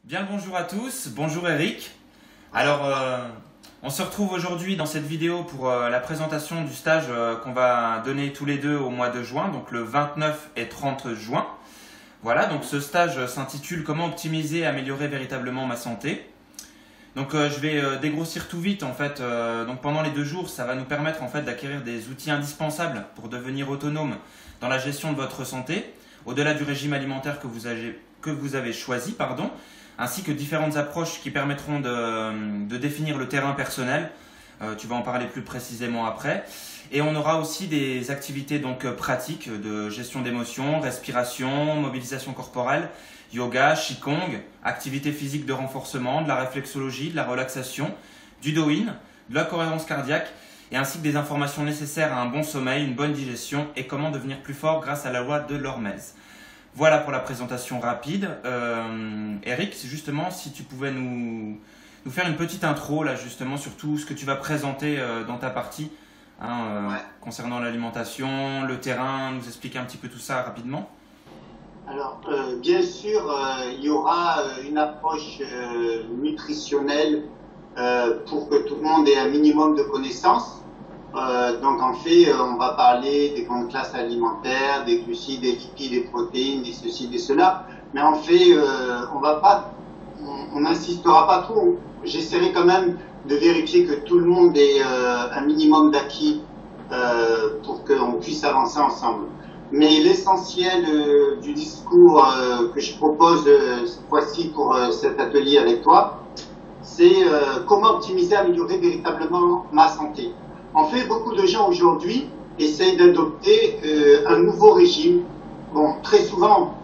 Bien le bonjour à tous, bonjour Eric. Alors on se retrouve aujourd'hui dans cette vidéo pour la présentation du stage qu'on va donner tous les deux au mois de juin, donc le 29 et 30 juin. Voilà, donc ce stage s'intitule Comment optimiser et améliorer véritablement ma santé. Donc je vais dégrossir tout vite en fait. Donc pendant les 2 jours, ça va nous permettre en fait d'acquérir des outils indispensables pour devenir autonome dans la gestion de votre santé, au-delà du régime alimentaire que vous avez choisi, ainsi que différentes approches qui permettront de définir le terrain personnel. Tu vas en parler plus précisément après. Et on aura aussi des activités donc pratiques de gestion d'émotions, respiration, mobilisation corporelle, yoga, qigong, activités physiques de renforcement, de la réflexologie, de la relaxation, du do-in, de la cohérence cardiaque, et ainsi que des informations nécessaires à un bon sommeil, une bonne digestion et comment devenir plus fort grâce à la loi de l'hormèse. Voilà pour la présentation rapide. Eric, justement, si tu pouvais nous faire une petite intro là justement sur tout ce que tu vas présenter dans ta partie concernant l'alimentation, le terrain, nous expliquer un petit peu tout ça rapidement. Alors, bien sûr, il y aura une approche nutritionnelle pour que tout le monde ait un minimum de connaissances. Donc, en fait, on va parler des grandes classes alimentaires, des glucides, des lipides, des protéines, des ceci, des cela. Mais en fait, on n'insistera pas trop. J'essaierai quand même de vérifier que tout le monde ait un minimum d'acquis pour qu'on puisse avancer ensemble. Mais l'essentiel du discours que je propose cette fois-ci pour cet atelier avec toi, c'est comment optimiser, améliorer véritablement ma santé. En fait, beaucoup de gens aujourd'hui essayent d'adopter un nouveau régime. Bon, très souvent,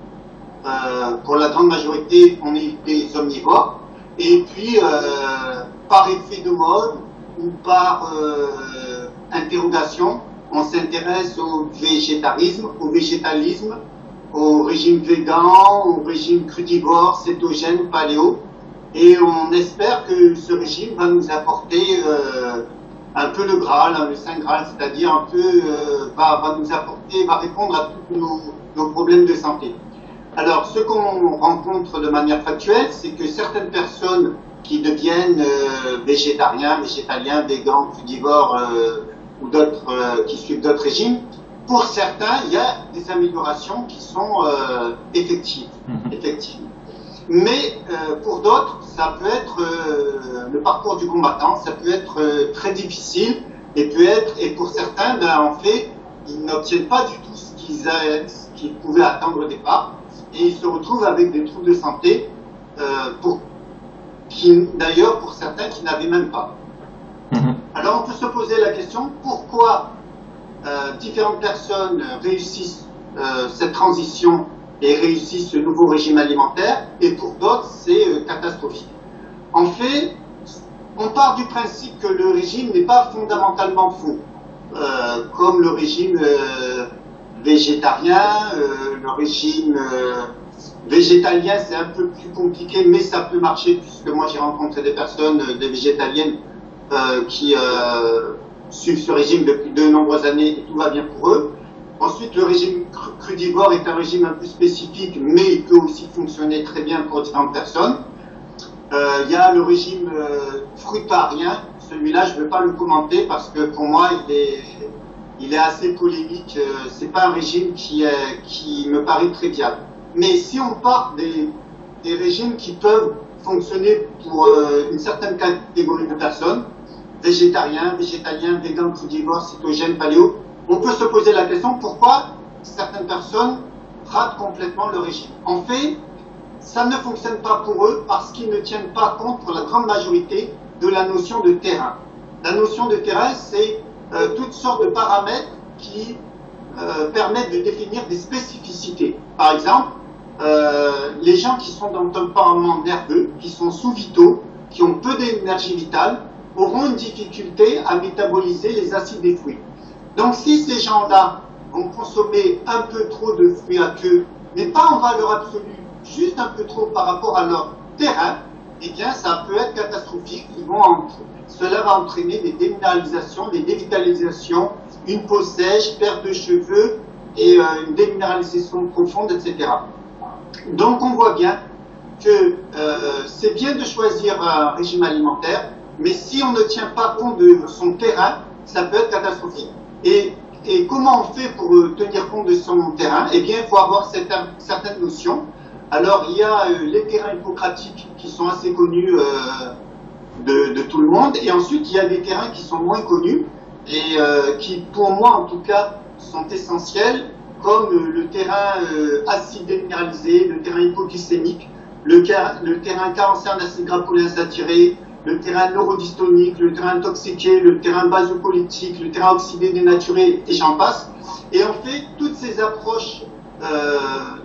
pour la grande majorité, on est des omnivores. Et puis, par effet de mode ou par interrogation, on s'intéresse au végétarisme, au végétalisme, au régime végan, au régime crudivore, cétogène, paléo. Et on espère que ce régime va nous apporter un peu le Graal, le Saint Graal, c'est-à-dire un peu va nous apporter, va répondre à tous nos problèmes de santé. Alors, ce qu'on rencontre de manière factuelle, c'est que certaines personnes qui deviennent végétariens, végétaliens, végans, crudivores ou d'autres qui suivent d'autres régimes, pour certains, il y a des améliorations qui sont effectives. Mais pour d'autres, ça peut être le parcours du combattant, ça peut être très difficile et pour certains, en fait, ils n'obtiennent pas du tout ce qu'ils pouvaient attendre au départ et ils se retrouvent avec des troubles de santé d'ailleurs pour certains qui n'avaient même pas. Alors on peut se poser la question, pourquoi différentes personnes réussissent cette transition et réussissent ce nouveau régime alimentaire, et pour d'autres c'est catastrophique. En fait, on part du principe que le régime n'est pas fondamentalement faux, comme le régime végétarien, le régime végétalien c'est un peu plus compliqué, mais ça peut marcher, puisque moi j'ai rencontré des personnes, des végétaliennes qui suivent ce régime depuis de nombreuses années et tout va bien pour eux. Ensuite, le régime crudivore est un régime un peu spécifique, mais il peut aussi fonctionner très bien pour différentes personnes. Il y a le régime frutarien. Celui-là, je ne veux pas le commenter parce que pour moi, il est assez polémique. C'est pas un régime qui me paraît très viable. Mais si on part des régimes qui peuvent fonctionner pour une certaine catégorie de personnes, végétariens, végétaliens, végans, crudivores, cétogènes, paléo, on peut se poser la question pourquoi certaines personnes ratent complètement le régime. En fait, ça ne fonctionne pas pour eux parce qu'ils ne tiennent pas compte, pour la grande majorité, de la notion de terrain. La notion de terrain, c'est toutes sortes de paramètres qui permettent de définir des spécificités. Par exemple, les gens qui sont dans le tempérament nerveux, qui sont sous-vitaux, qui ont peu d'énergie vitale, auront une difficulté à métaboliser les acides des fruits. Donc si ces gens-là vont consommer un peu trop de fruits à queue, mais pas en valeur absolue, juste un peu trop par rapport à leur terrain, eh bien ça peut être catastrophique. Cela va entraîner des déminéralisations, des dévitalisations, une peau sèche, perte de cheveux et une déminéralisation profonde, etc. Donc on voit bien que c'est bien de choisir un régime alimentaire, mais si on ne tient pas compte de son terrain, ça peut être catastrophique. Et comment on fait pour tenir compte de son terrain? Eh bien, il faut avoir certaines notions. Alors, il y a les terrains hippocratiques qui sont assez connus de tout le monde, et ensuite, il y a des terrains qui sont moins connus, et qui, pour moi, en tout cas, sont essentiels, comme le terrain acidé minéralisé, le terrain hypoglycémique, le terrain cancer d'acide gras polyinsaturé, le terrain neurodystonique, le terrain intoxiqué, le terrain basopolitique, le terrain oxydé dénaturé, et j'en passe. Et en fait, toutes ces approches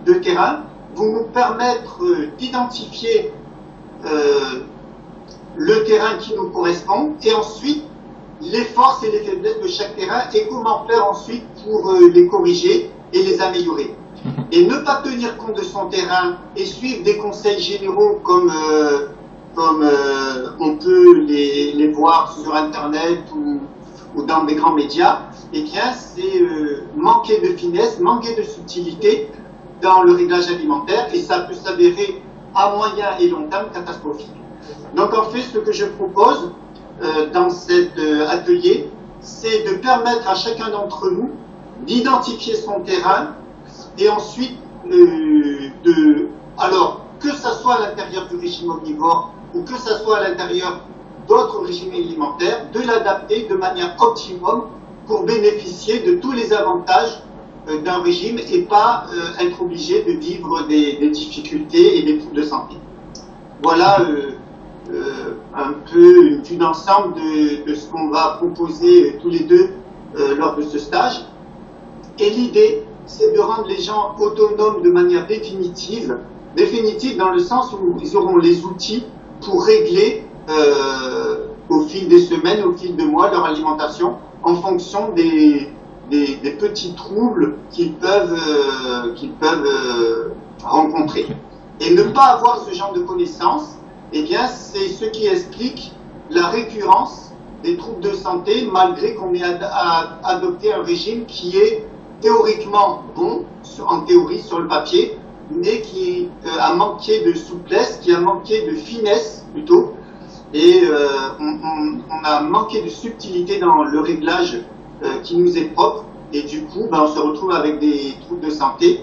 de terrain vont nous permettre d'identifier le terrain qui nous correspond, et ensuite les forces et les faiblesses de chaque terrain, et comment faire ensuite pour les corriger et les améliorer. Et ne pas tenir compte de son terrain et suivre des conseils généraux comme on peut les voir sur Internet ou dans des grands médias, eh bien, c'est manquer de finesse, manquer de subtilité dans le réglage alimentaire, et ça peut s'avérer à moyen et long terme catastrophique. Donc, en fait, ce que je propose dans cet atelier, c'est de permettre à chacun d'entre nous d'identifier son terrain, et ensuite, alors, que ça soit à l'intérieur du régime omnivore ou que ça soit à l'intérieur d'autres régimes alimentaires, de l'adapter de manière optimum pour bénéficier de tous les avantages d'un régime et pas être obligé de vivre des difficultés et des troubles de santé. Voilà un peu une vue d'ensemble de ce qu'on va proposer tous les deux lors de ce stage. Et l'idée, c'est de rendre les gens autonomes de manière définitive dans le sens où ils auront les outils pour régler au fil des semaines, au fil des mois, leur alimentation en fonction des petits troubles qu'ils peuvent rencontrer. Et ne pas avoir ce genre de connaissances, eh bien, c'est ce qui explique la récurrence des troubles de santé, malgré qu'on ait adopté un régime qui est théoriquement bon, en théorie, sur le papier, mais qui a manqué de souplesse, qui a manqué de finesse, plutôt, et on a manqué de subtilité dans le réglage qui nous est propre, et du coup, on se retrouve avec des troubles de santé,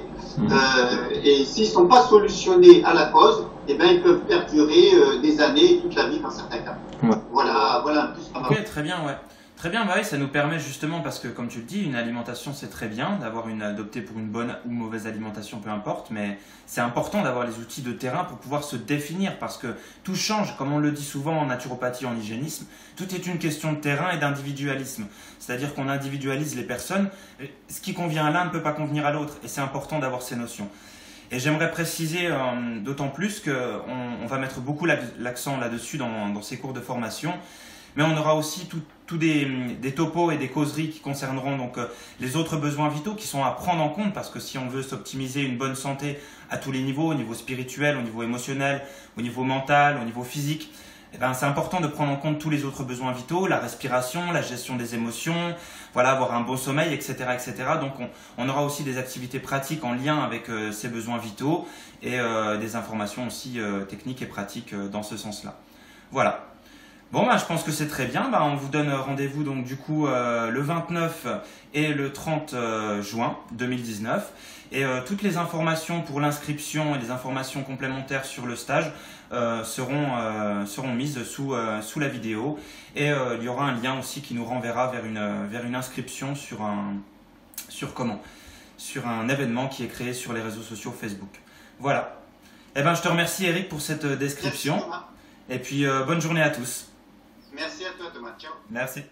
et s'ils ne sont pas solutionnés à la cause, eh ben, ils peuvent perdurer des années, toute la vie dans certains cas. Ouais. Voilà un peu ce qu'on a. Ok, très bien, ouais. Très bien, bah oui, ça nous permet justement, parce que comme tu le dis, une alimentation c'est très bien, d'avoir adopté pour une bonne ou mauvaise alimentation, peu importe, mais c'est important d'avoir les outils de terrain pour pouvoir se définir, parce que tout change, comme on le dit souvent en naturopathie, en hygiénisme, tout est une question de terrain et d'individualisme, c'est-à-dire qu'on individualise les personnes, ce qui convient à l'un ne peut pas convenir à l'autre, et c'est important d'avoir ces notions. Et j'aimerais préciser d'autant plus qu'on va mettre beaucoup l'accent là-dessus dans ces cours de formation, mais on aura aussi tous des topos et des causeries qui concerneront donc les autres besoins vitaux qui sont à prendre en compte, parce que si on veut s'optimiser une bonne santé à tous les niveaux, au niveau spirituel, au niveau émotionnel, au niveau mental, au niveau physique, eh ben, c'est important de prendre en compte tous les autres besoins vitaux, la respiration, la gestion des émotions, voilà, avoir un bon sommeil, etc. etc. Donc on aura aussi des activités pratiques en lien avec ces besoins vitaux et des informations aussi techniques et pratiques dans ce sens-là. Voilà. Bon, je pense que c'est très bien. On vous donne rendez-vous donc du coup le 29 et le 30 juin 2019. Et toutes les informations pour l'inscription et les informations complémentaires sur le stage seront mises sous la vidéo. Et il y aura un lien aussi qui nous renverra vers une inscription sur un événement qui est créé sur les réseaux sociaux Facebook. Voilà. Eh ben, je te remercie Eric pour cette description. Merci, Thomas. Et puis bonne journée à tous. Merci à toi Thomas. Ciao. Merci.